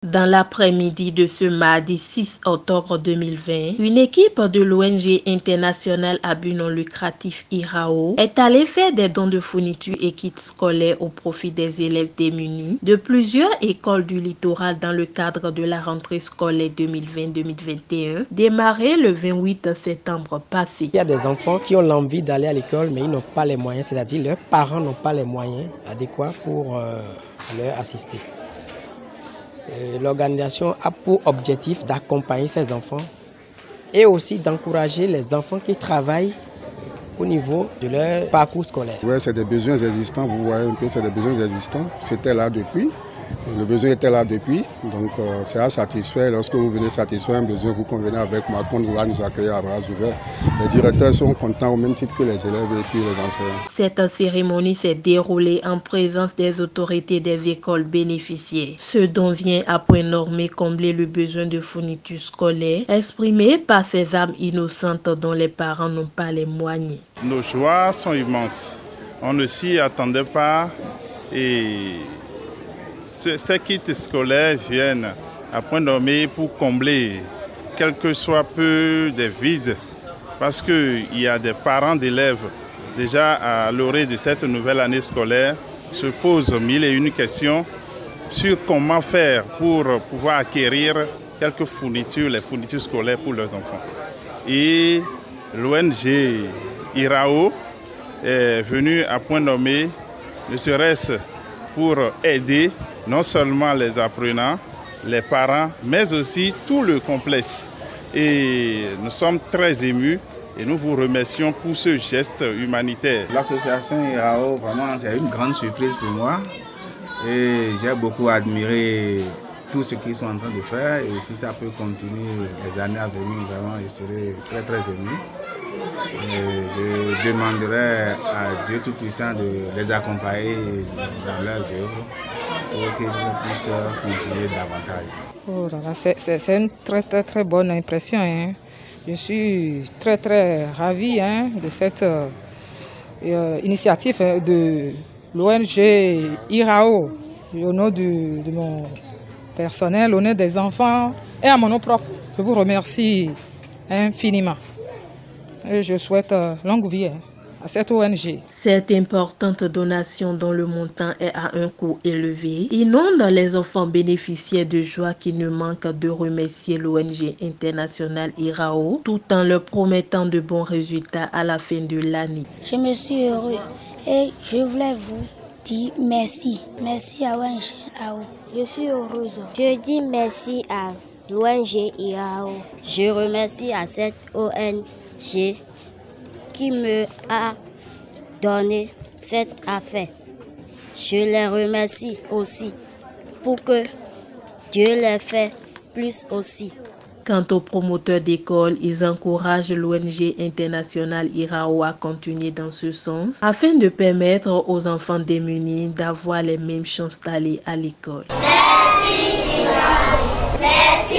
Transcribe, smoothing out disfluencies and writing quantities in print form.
Dans l'après-midi de ce mardi 6 octobre 2020, une équipe de l'ONG internationale à but non lucratif IRAO est allée faire des dons de fournitures et kits scolaires au profit des élèves démunis de plusieurs écoles du littoral dans le cadre de la rentrée scolaire 2020-2021, démarrée le 28 septembre passé. Il y a des enfants qui ont l'envie d'aller à l'école, mais ils n'ont pas les moyens, c'est-à-dire leurs parents n'ont pas les moyens adéquats pour leur assister. L'organisation a pour objectif d'accompagner ces enfants et aussi d'encourager les enfants qui travaillent au niveau de leur parcours scolaire. Oui, c'est des besoins existants, vous voyez un peu, c'est des besoins existants. C'était là depuis, le besoin était là depuis, donc c'est à satisfaire. Lorsque vous venez satisfaire un besoin, vous convenez avec moi, qu'on va nous accueillir à bras ouverts. Les directeurs sont contents au même titre que les élèves et puis les enseignants. Cette cérémonie s'est déroulée en présence des autorités des écoles bénéficiaires, ce dont vient à point nommé combler le besoin de fournitures scolaires exprimé par ces âmes innocentes dont les parents n'ont pas les moyens. Nos joies sont immenses. On ne s'y attendait pas et ces kits scolaires viennent à point nommé pour combler quel que soit peu des vides, parce qu'il y a des parents d'élèves déjà à l'orée de cette nouvelle année scolaire se posent mille et une questions sur comment faire pour pouvoir acquérir quelques fournitures, les fournitures scolaires pour leurs enfants. Et l'ONG IRAO est venue à point nommé, ne serait-ce pour aider non seulement les apprenants, les parents, mais aussi tout le complexe. Et nous sommes très émus et nous vous remercions pour ce geste humanitaire. L'association IRAO, vraiment, c'est une grande surprise pour moi. Et j'ai beaucoup admiré tout ce qu'ils sont en train de faire. Et si ça peut continuer les années à venir, vraiment, je serai très, très ému. Et je demanderai à Dieu Tout-Puissant de les accompagner dans leurs œuvres pour qu'ils puissent continuer davantage. Oh là là, c'est une très bonne impression. Hein. Je suis très ravi de cette initiative de l'ONG IRAO. Au nom de mon personnel, au nom des enfants et à mon nom propre, je vous remercie infiniment. Et je souhaite longue vie à cette ONG. Cette importante donation dont le montant est à un coût élevé inonde les enfants bénéficiaires de joie qui ne manquent de remercier l'ONG internationale IRAO tout en leur promettant de bons résultats à la fin de l'année. Je me suis heureux et je voulais vous dire merci. Merci à l'ONG IRAO. Je suis heureuse. Je dis merci à l'ONG IRAO. Je remercie à cette ONG qui me a donné cette affaire. Je les remercie aussi pour que Dieu les fait plus aussi. Quant aux promoteurs d'école, ils encouragent l'ONG internationale IRAO à continuer dans ce sens afin de permettre aux enfants démunis d'avoir les mêmes chances d'aller à l'école. Merci IRAO. Merci.